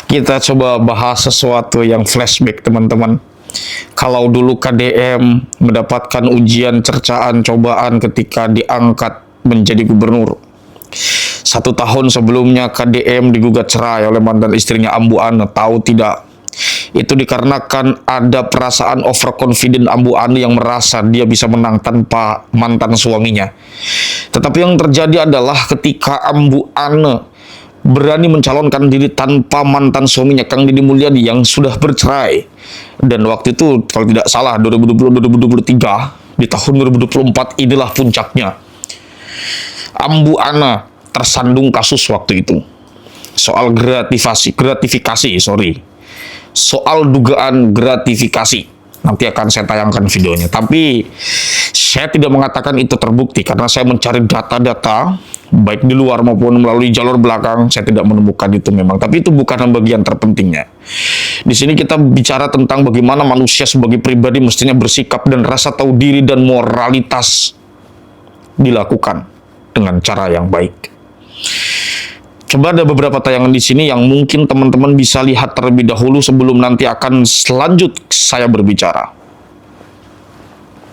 Kita coba bahas sesuatu yang flashback, teman-teman. Kalau dulu KDM mendapatkan ujian, cercaan, cobaan ketika diangkat menjadi gubernur. 1 tahun sebelumnya KDM digugat cerai oleh mantan istrinya Ambu Ane. Tahu tidak? Itu dikarenakan ada perasaan overconfident Ambu Ane yang merasa dia bisa menang tanpa mantan suaminya. Tetapi yang terjadi adalah ketika Ambu Ane berani mencalonkan diri tanpa mantan suaminya Kang Deddy Mulyadi yang sudah bercerai. Dan waktu itu kalau tidak salah 2020-2023, di tahun 2024 inilah puncaknya. Ambu Ane tersandung kasus waktu itu. Soal soal dugaan gratifikasi. Nanti akan saya tayangkan videonya. Tapi saya tidak mengatakan itu terbukti karena saya mencari data-data baik di luar maupun melalui jalur belakang. Saya tidak menemukan itu memang. Tapi itu bukan bagian terpentingnya. Di sini kita bicara tentang bagaimana manusia sebagai pribadi mestinya bersikap dan rasa tahu diri dan moralitas dilakukan dengan cara yang baik. Coba ada beberapa tayangan di sini yang mungkin teman-teman bisa lihat terlebih dahulu sebelum nanti akan selanjut saya berbicara.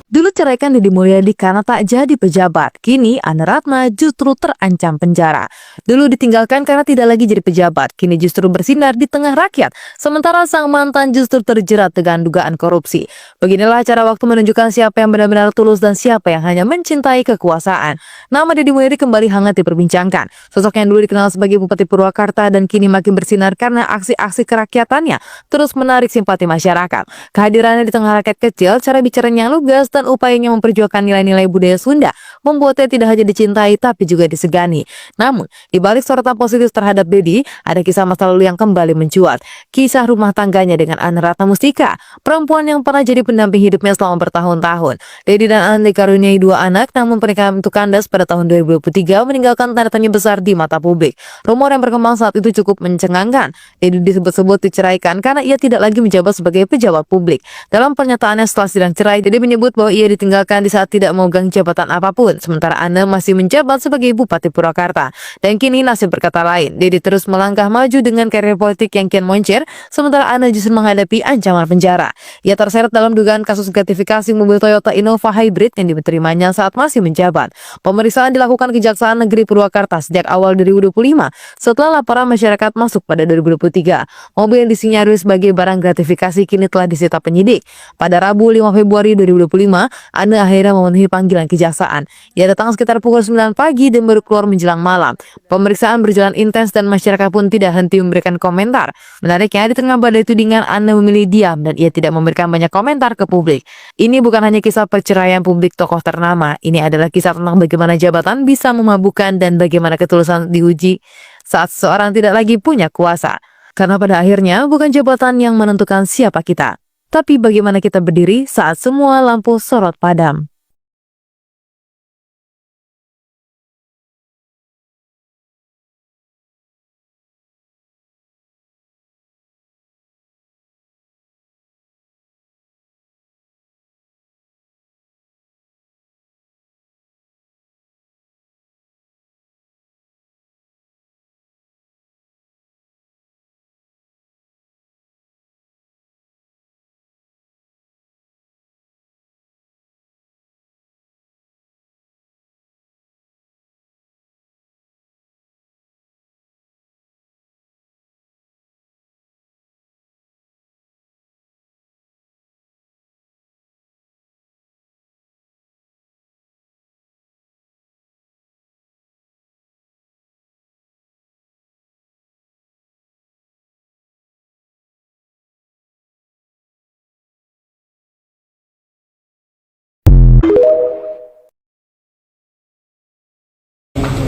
Dulu ceraikan Deddy Mulyadi karena tak jadi pejabat. Kini Ane Ratna justru terancam penjara. Dulu ditinggalkan karena tidak lagi jadi pejabat. Kini justru bersinar di tengah rakyat. Sementara sang mantan justru terjerat dengan dugaan korupsi. Beginilah cara waktu menunjukkan siapa yang benar-benar tulus dan siapa yang hanya mencintai kekuasaan. Nama Deddy Mulyadi kembali hangat diperbincangkan. Sosok yang dulu dikenal sebagai Bupati Purwakarta dan kini makin bersinar karena aksi-aksi kerakyatannya terus menarik simpati masyarakat. Kehadirannya di tengah rakyat kecil, cara bicaranya lugas dan upayanya memperjuangkan nilai-nilai budaya Sunda membuatnya tidak hanya dicintai tapi juga disegani. Namun, di balik sorotan positif terhadap Deddy, ada kisah masa lalu yang kembali mencuat. Kisah rumah tangganya dengan Ane Ratna Mustika, perempuan yang pernah jadi pendamping hidupnya selama bertahun-tahun. Deddy dan Ane dikaruniai 2 anak, namun pernikahan itu kandas pada tahun 2023 meninggalkan tanda tanya besar di mata publik. Rumor yang berkembang saat itu cukup mencengangkan. Deddy disebut-sebut diceraikan karena ia tidak lagi menjabat sebagai pejabat publik. Dalam pernyataannya setelah sidang cerai, Deddy menyebut bahwa ia ditinggalkan di saat tidak memegang jabatan apapun, sementara Ane masih menjabat sebagai Bupati Purwakarta. Dan kini nasib berkata lain, Deddy terus melangkah maju dengan karir politik yang kian moncer, sementara Ane justru menghadapi ancaman penjara. Ia terseret dalam dugaan kasus gratifikasi mobil Toyota Innova Hybrid yang diterimanya saat masih menjabat. Pemeriksaan dilakukan Kejaksaan Negeri Purwakarta sejak awal 2025, setelah laporan masyarakat masuk pada 2023. Mobil yang disinyalir sebagai barang gratifikasi kini telah disita penyidik. Pada Rabu 5 Februari 2025, Ane akhirnya memenuhi panggilan kejaksaan. Ia datang sekitar pukul 9 pagi dan baru keluar menjelang malam. Pemeriksaan berjalan intens dan masyarakat pun tidak henti memberikan komentar. Menariknya, di tengah badai tudingan, Ane memilih diam dan ia tidak memberikan banyak komentar ke publik. Ini bukan hanya kisah perceraian publik tokoh ternama. Ini adalah kisah tentang bagaimana jabatan bisa memabukkan dan bagaimana ketulusan diuji saat seseorang tidak lagi punya kuasa. Karena pada akhirnya bukan jabatan yang menentukan siapa kita, tapi bagaimana kita berdiri saat semua lampu sorot padam.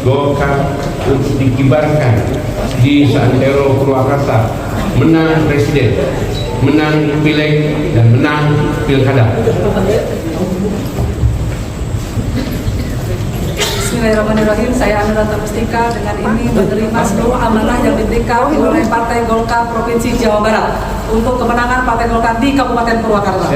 Golkar dikibarkan di Santero Purwakarta, menang presiden, menang pileg dan menang pilkada. Bismillahirrahmanirrahim. Saya Ane Ratna Mustika dengan ini menerima seluruh amanah yang diberikan oleh Partai Golkar Provinsi Jawa Barat untuk kemenangan Partai Golkar di Kabupaten Purwakarta.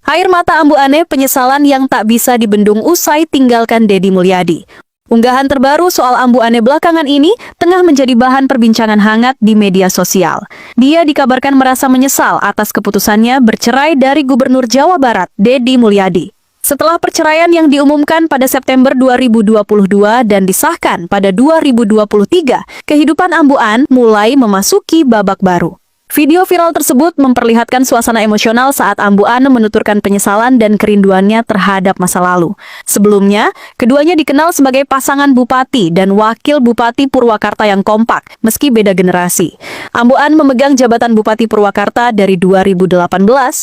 Air mata Ambu Ane, penyesalan yang tak bisa dibendung usai tinggalkan Deddy Mulyadi. Unggahan terbaru soal Ambu Ane belakangan ini tengah menjadi bahan perbincangan hangat di media sosial. Dia dikabarkan merasa menyesal atas keputusannya bercerai dari Gubernur Jawa Barat, Deddy Mulyadi. Setelah perceraian yang diumumkan pada September 2022 dan disahkan pada 2023, kehidupan Ambu Ane mulai memasuki babak baru. Video viral tersebut memperlihatkan suasana emosional saat Ambu Ane menuturkan penyesalan dan kerinduannya terhadap masa lalu. Sebelumnya, keduanya dikenal sebagai pasangan bupati dan wakil bupati Purwakarta yang kompak, meski beda generasi. Ambu Ane memegang jabatan Bupati Purwakarta dari 2018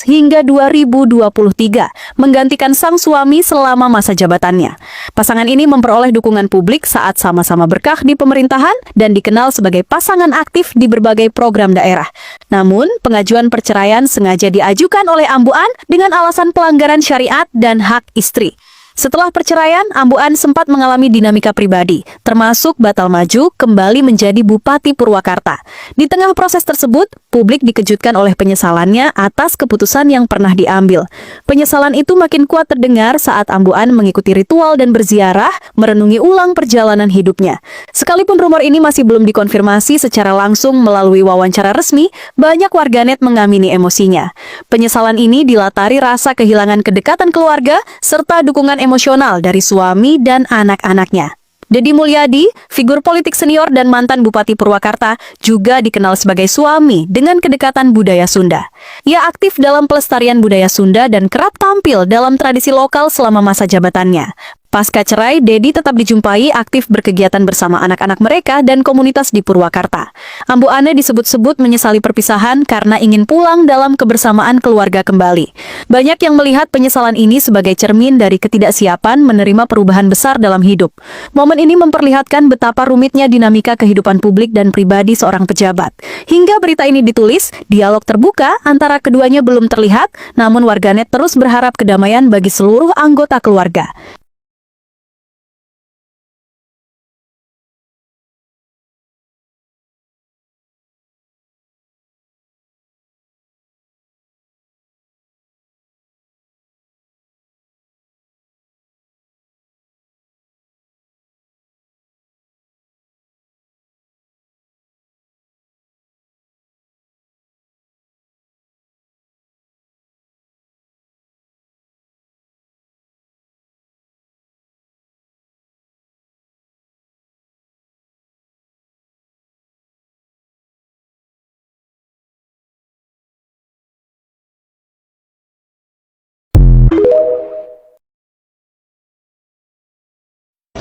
hingga 2023, menggantikan sang suami selama masa jabatannya. Pasangan ini memperoleh dukungan publik saat sama-sama berkah di pemerintahan dan dikenal sebagai pasangan aktif di berbagai program daerah. Namun, pengajuan perceraian sengaja diajukan oleh Ambu Ane dengan alasan pelanggaran syariat dan hak istri. Setelah perceraian, Ambu Ane sempat mengalami dinamika pribadi, termasuk batal maju kembali menjadi Bupati Purwakarta. Di tengah proses tersebut, publik dikejutkan oleh penyesalannya atas keputusan yang pernah diambil. Penyesalan itu makin kuat terdengar saat Ambu Ane mengikuti ritual dan berziarah, merenungi ulang perjalanan hidupnya. Sekalipun rumor ini masih belum dikonfirmasi secara langsung melalui wawancara resmi, banyak warganet mengamini emosinya. Penyesalan ini dilatari rasa kehilangan kedekatan keluarga serta dukungan emosional dari suami dan anak-anaknya. Deddy Mulyadi, figur politik senior dan mantan Bupati Purwakarta, juga dikenal sebagai suami dengan kedekatan budaya Sunda. Ia aktif dalam pelestarian budaya Sunda dan kerap tampil dalam tradisi lokal selama masa jabatannya. Pasca cerai, Deddy tetap dijumpai aktif berkegiatan bersama anak-anak mereka dan komunitas di Purwakarta. Ambu Ane disebut-sebut menyesali perpisahan karena ingin pulang dalam kebersamaan keluarga kembali. Banyak yang melihat penyesalan ini sebagai cermin dari ketidaksiapan menerima perubahan besar dalam hidup. Momen ini memperlihatkan betapa rumitnya dinamika kehidupan publik dan pribadi seorang pejabat. Hingga berita ini ditulis, dialog terbuka antara keduanya belum terlihat, namun warganet terus berharap kedamaian bagi seluruh anggota keluarga.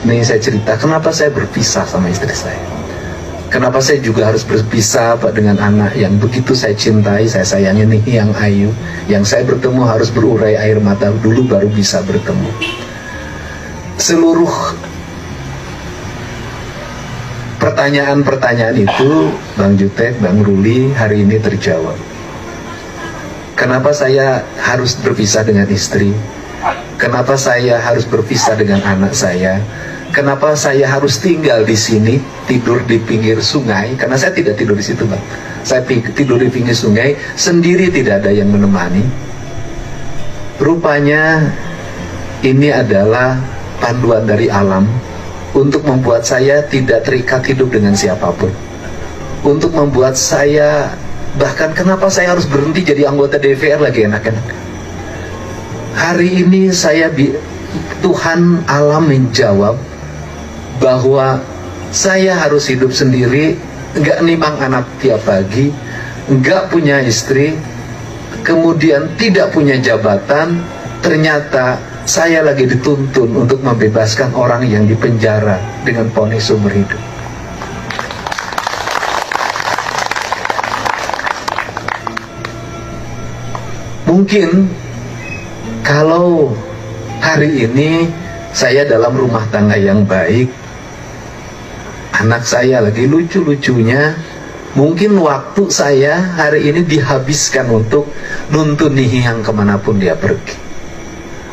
Ini saya cerita kenapa saya berpisah sama istri saya. Kenapa saya juga harus berpisah dengan anak yang begitu saya cintai, saya sayangi nih, yang ayu, yang saya bertemu harus berurai air mata dulu baru bisa bertemu. Seluruh pertanyaan-pertanyaan itu, Bang Jutek, Bang Ruli, hari ini terjawab. Kenapa saya harus berpisah dengan istri? Kenapa saya harus berpisah dengan anak saya? Kenapa saya harus tinggal di sini, tidur di pinggir sungai? Karena saya tidak tidur di situ, Bang. Saya tidur di pinggir sungai, sendiri tidak ada yang menemani. Rupanya ini adalah panduan dari alam untuk membuat saya tidak terikat hidup dengan siapapun. Untuk membuat saya, bahkan kenapa saya harus berhenti jadi anggota DPR lagi enak-enak. Hari ini Tuhan alam menjawab bahwa saya harus hidup sendiri, nggak nimang anak tiap pagi, nggak punya istri, kemudian tidak punya jabatan. Ternyata saya lagi dituntun untuk membebaskan orang yang dipenjara dengan vonis seumur hidup. Mungkin kalau hari ini saya dalam rumah tangga yang baik, anak saya lagi lucu-lucunya, mungkin waktu saya hari ini dihabiskan untuk nuntun Nihiyang kemanapun dia pergi.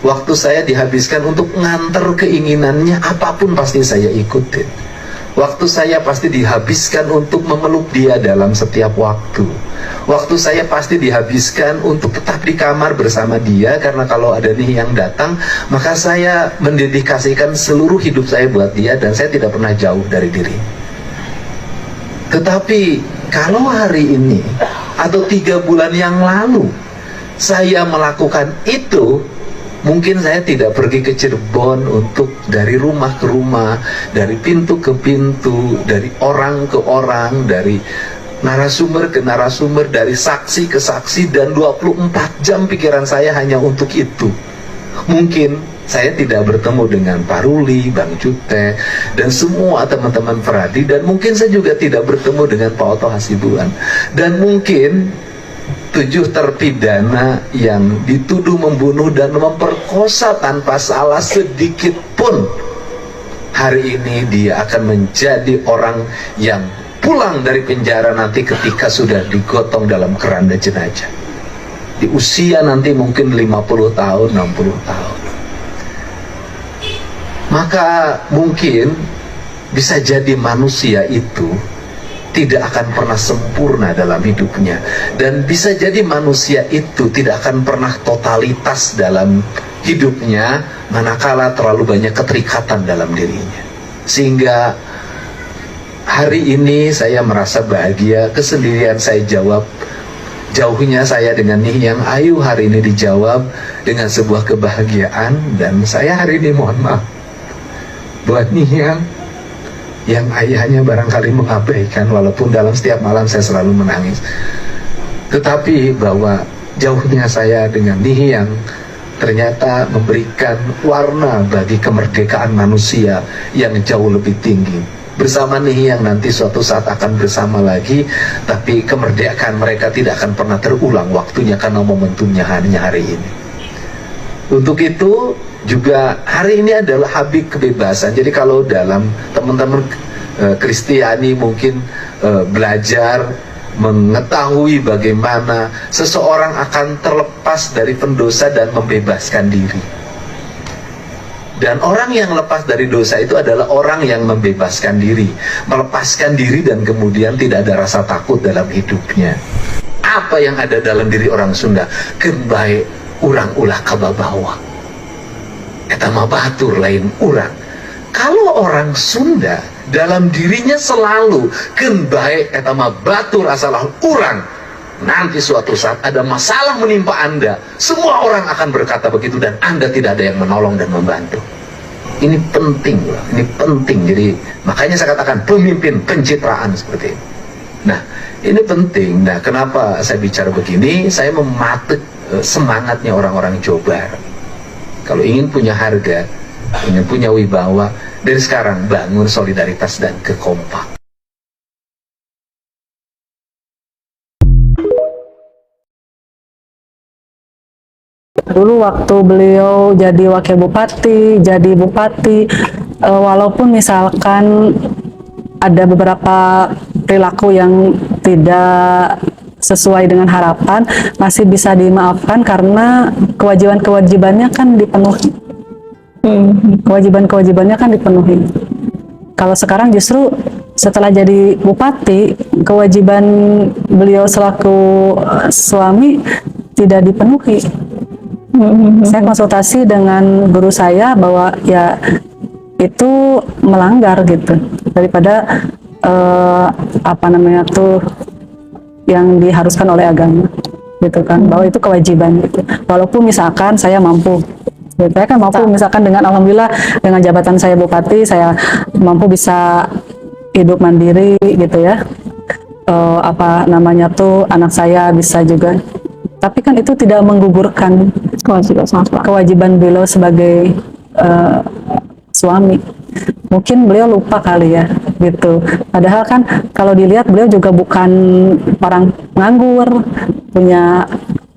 Waktu saya dihabiskan untuk nganter keinginannya, apapun pasti saya ikutin. Waktu saya pasti dihabiskan untuk memeluk dia dalam setiap waktu. Waktu saya pasti dihabiskan untuk tetap di kamar bersama dia, karena kalau ada nih yang datang, maka saya mendedikasikan seluruh hidup saya buat dia, dan saya tidak pernah jauh dari diri. Tetapi kalau hari ini atau 3 bulan yang lalu saya melakukan itu, mungkin saya tidak pergi ke Cirebon untuk dari rumah ke rumah, dari pintu ke pintu, dari orang ke orang, dari narasumber ke narasumber, dari saksi ke saksi, dan 24 jam pikiran saya hanya untuk itu. Mungkin saya tidak bertemu dengan Pak Ruli, Bang Cute, dan semua teman-teman Fradi, dan mungkin saya juga tidak bertemu dengan Pak Oto Hasibuan, dan mungkin 7 terpidana yang dituduh membunuh dan memperkosa tanpa salah sedikit pun, hari ini dia akan menjadi orang yang pulang dari penjara nanti ketika sudah digotong dalam keranda jenazah. Di usia nanti mungkin 50 tahun, 60 tahun. Maka mungkin bisa jadi manusia itu tidak akan pernah sempurna dalam hidupnya, dan bisa jadi manusia itu tidak akan pernah totalitas dalam hidupnya manakala terlalu banyak keterikatan dalam dirinya. Sehingga hari ini saya merasa bahagia, kesendirian saya jawab, jauhnya saya dengan Nihyang Ayu hari ini dijawab dengan sebuah kebahagiaan. Dan saya hari ini mohon maaf buat Nihyang yang ayahnya barangkali mengabaikan, walaupun dalam setiap malam saya selalu menangis. Tetapi bahwa jauhnya saya dengan Nihyang ternyata memberikan warna bagi kemerdekaan manusia yang jauh lebih tinggi. Bersama Nihyang nanti suatu saat akan bersama lagi, tapi kemerdekaan mereka tidak akan pernah terulang waktunya karena momentumnya hanya hari ini. Untuk itu juga hari ini adalah Habib kebebasan. Jadi kalau dalam teman-teman Kristiani mungkin belajar mengetahui bagaimana seseorang akan terlepas dari pendosa dan membebaskan diri. Dan orang yang lepas dari dosa itu adalah orang yang membebaskan diri, melepaskan diri, dan kemudian tidak ada rasa takut dalam hidupnya. Apa yang ada dalam diri orang Sunda? Kebaik urang ulah kababawa. Eta mah batur lain urang. Kalau orang Sunda dalam dirinya selalu kebaik eta mah batur asalah urang, nanti suatu saat ada masalah menimpa Anda, semua orang akan berkata begitu dan Anda tidak ada yang menolong dan membantu. Ini penting loh, ini penting. Jadi makanya saya katakan pemimpin pencitraan seperti ini. Nah, ini penting. Nah, kenapa saya bicara begini? Saya mematuk semangatnya orang-orang Jawa Barat. Kalau ingin punya harga, ingin punya wibawa, dari sekarang bangun solidaritas dan kekompak. Dulu waktu beliau jadi wakil bupati, jadi bupati, walaupun misalkan ada beberapa perilaku yang tidak sesuai dengan harapan, masih bisa dimaafkan karena kewajiban-kewajibannya kan dipenuhi. Kewajiban-kewajibannya kan dipenuhi. Kalau sekarang justru setelah jadi bupati, kewajiban beliau selaku suami tidak dipenuhi. Saya konsultasi dengan guru saya bahwa ya itu melanggar gitu, daripada apa namanya tuh yang diharuskan oleh agama gitu kan, bahwa itu kewajiban gitu. Walaupun misalkan saya mampu, saya kan mampu misalkan dengan alhamdulillah dengan jabatan saya bupati, saya mampu bisa hidup mandiri gitu ya. Apa namanya tuh anak saya bisa juga. Tapi kan itu tidak menggugurkan kewajiban beliau sebagai suami. Mungkin beliau lupa kali ya, gitu. Padahal kan kalau dilihat beliau juga bukan orang nganggur, punya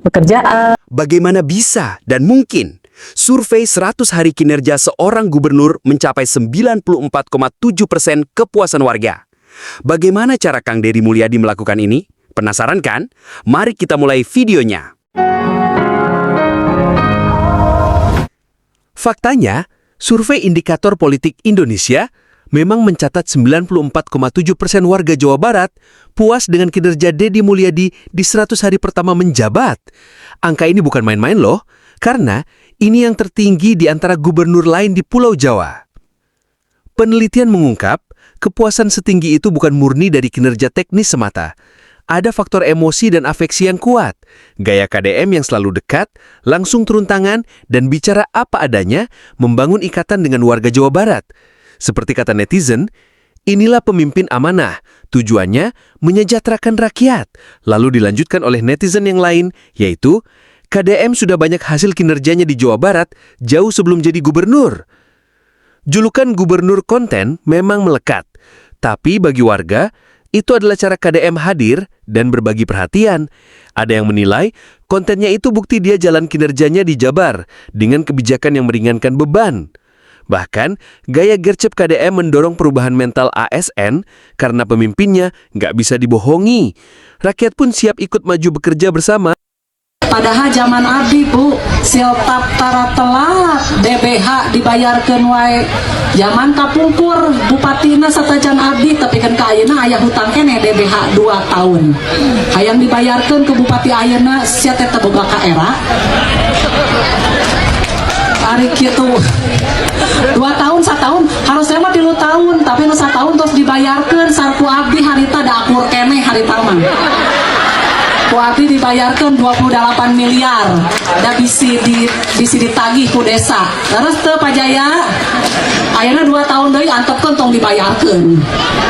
pekerjaan. Bagaimana bisa dan mungkin survei 100 hari kinerja seorang gubernur mencapai 94,7% kepuasan warga? Bagaimana cara Kang Dery Mulyadi melakukan ini? Penasaran kan? Mari kita mulai videonya. Faktanya, survei Indikator Politik Indonesia memang mencatat 94,7% warga Jawa Barat puas dengan kinerja Deddy Mulyadi di 100 hari pertama menjabat. Angka ini bukan main-main loh, karena ini yang tertinggi di antara gubernur lain di Pulau Jawa. Penelitian mengungkap, kepuasan setinggi itu bukan murni dari kinerja teknis semata. Ada faktor emosi dan afeksi yang kuat, gaya KDM yang selalu dekat, langsung turun tangan, dan bicara apa adanya, membangun ikatan dengan warga Jawa Barat. Seperti kata netizen, inilah pemimpin amanah, tujuannya menyejahterakan rakyat. Lalu dilanjutkan oleh netizen yang lain, yaitu KDM sudah banyak hasil kinerjanya di Jawa Barat jauh sebelum jadi gubernur. Julukan gubernur konten memang melekat, tapi bagi warga, itu adalah cara KDM hadir dan berbagi perhatian. Ada yang menilai kontennya itu bukti dia jalan kinerjanya di Jabar dengan kebijakan yang meringankan beban. Bahkan, gaya gercep KDM mendorong perubahan mental ASN karena pemimpinnya nggak bisa dibohongi. Rakyat pun siap ikut maju bekerja bersama. Padahal zaman abdi Bu, siltap tara telat DBH dibayarkeun wae. Zaman kapungkur bupatina satajan abdi tapi kan ka ayeuna aya hutang keneh DBH 2 tahun. Hayang dibayarkeun ke bupati ayeuna sia teh boga ka era. Ari kitu 2 tahun, 1 tahun, harusnya mah 3 tahun, tapi nu 1 tahun terus dibayarkeun sarku abdi harita da akur keneh harita mah. Ku abdi dibayarkan 28 miliar da bisi ditagih ku desa. Terus teu Pajaya ayeuna 2 tahun deui antepkeun tong dibayarkeun.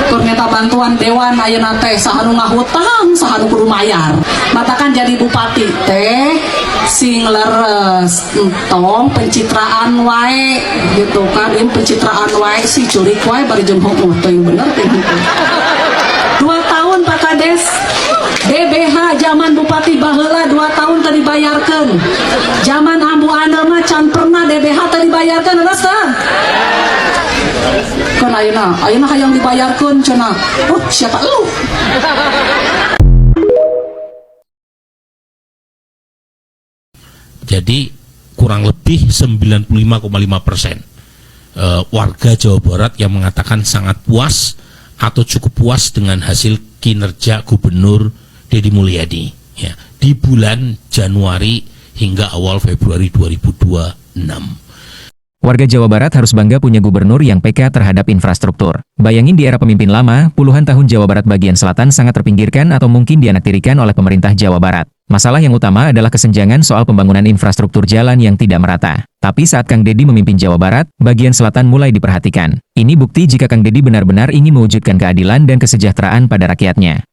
Keur minta bantuan dewan ayeuna teh saha nu ngahutang, saha nu kudu mayar. Matakan jadi bupati teh sing leres entong pencitraan wae gitu kan, ini pencitraan wae si curik wae bari jeung heueuh teuing bener teh. 2 tahun Pak Kades DBH zaman Bupati baheula 2 tahun tadi dibayarkan. Zaman Ambu Ana mah can pernah DBH tadi dibayarkan rasa. Kan ayeuna hayang dibayarkan cenah. Oh, siapa lu? Jadi kurang lebih 95,5% warga Jawa Barat yang mengatakan sangat puas atau cukup puas dengan hasil kinerja Gubernur Deddy Mulyadi ya, di bulan Januari hingga awal Februari 2026. Warga Jawa Barat harus bangga punya gubernur yang peka terhadap infrastruktur. Bayangin di era pemimpin lama, puluhan tahun Jawa Barat bagian selatan sangat terpinggirkan atau mungkin dianaktirikan oleh pemerintah Jawa Barat. Masalah yang utama adalah kesenjangan soal pembangunan infrastruktur jalan yang tidak merata. Tapi saat Kang Deddy memimpin Jawa Barat, bagian selatan mulai diperhatikan. Ini bukti jika Kang Deddy benar-benar ingin mewujudkan keadilan dan kesejahteraan pada rakyatnya.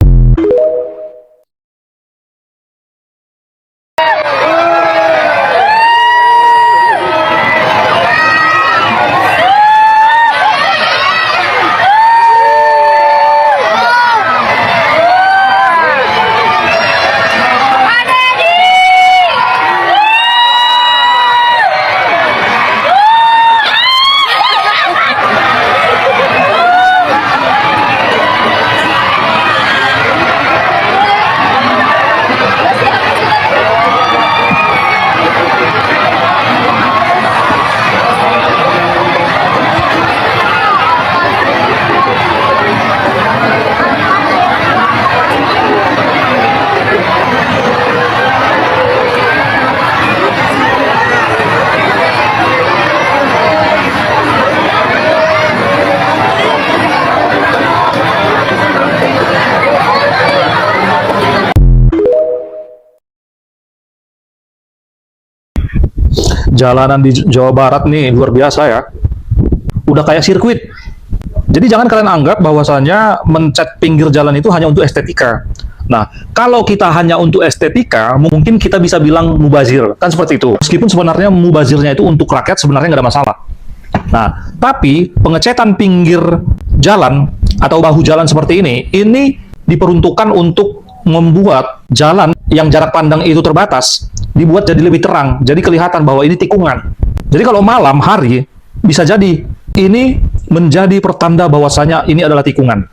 Jalanan di Jawa Barat nih luar biasa ya. Udah kayak sirkuit. Jadi jangan kalian anggap bahwasanya mencet pinggir jalan itu hanya untuk estetika. Nah, kalau kita hanya untuk estetika, mungkin kita bisa bilang mubazir. Kan seperti itu. Meskipun sebenarnya mubazirnya itu untuk rakyat sebenarnya nggak ada masalah. Nah, tapi pengecetan pinggir jalan atau bahu jalan seperti ini diperuntukkan untuk membuat jalan yang jarak pandang itu terbatas, dibuat jadi lebih terang, jadi kelihatan bahwa ini tikungan. Jadi kalau malam hari, bisa jadi ini menjadi pertanda bahwasanya ini adalah tikungan.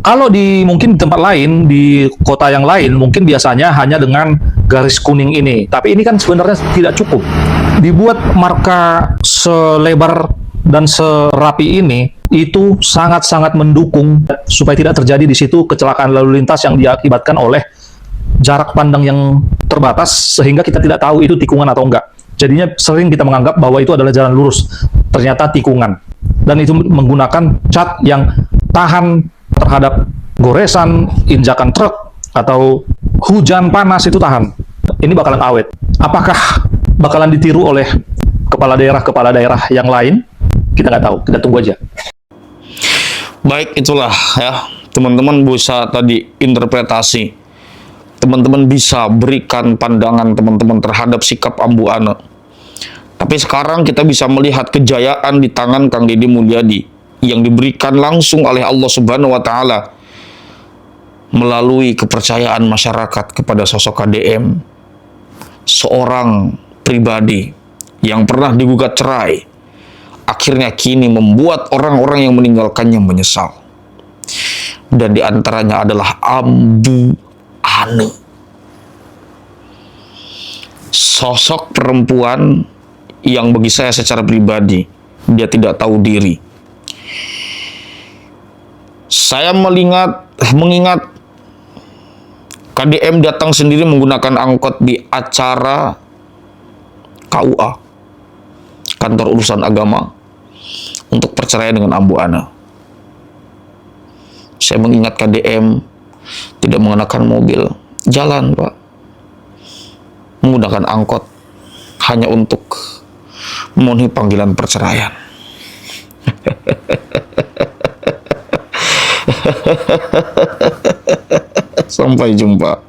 Kalau mungkin di tempat lain, di kota yang lain, mungkin biasanya hanya dengan garis kuning ini. Tapi ini kan sebenarnya tidak cukup. Dibuat marka selebar dan serapi ini itu sangat-sangat mendukung supaya tidak terjadi di situ kecelakaan lalu lintas yang diakibatkan oleh jarak pandang yang terbatas sehingga kita tidak tahu itu tikungan atau enggak. Jadinya sering kita menganggap bahwa itu adalah jalan lurus, ternyata tikungan. Dan itu menggunakan cat yang tahan terhadap goresan, injakan truk, atau hujan panas itu tahan. Ini bakalan awet. Apakah bakalan ditiru oleh kepala daerah yang lain? Kita nggak tahu, kita tunggu aja. Baik, itulah ya, teman-teman bisa tadi interpretasi. Teman-teman bisa berikan pandangan teman-teman terhadap sikap Ambu Ane. Tapi sekarang kita bisa melihat kejayaan di tangan Kang Deddy Mulyadi yang diberikan langsung oleh Allah Subhanahu wa taala melalui kepercayaan masyarakat kepada sosok KDM. Seorang pribadi yang pernah digugat cerai, akhirnya kini membuat orang-orang yang meninggalkannya menyesal. Dan diantaranya adalah Ambu Ane. Sosok perempuan yang bagi saya secara pribadi, dia tidak tahu diri. Saya mengingat KDM datang sendiri menggunakan angkot di acara KUA, Kantor Urusan Agama, untuk perceraian dengan Ambu Ane. Saya mengingat KDM tidak mengenakan mobil, jalan Pak, menggunakan angkot hanya untuk memenuhi panggilan perceraian. Sampai jumpa.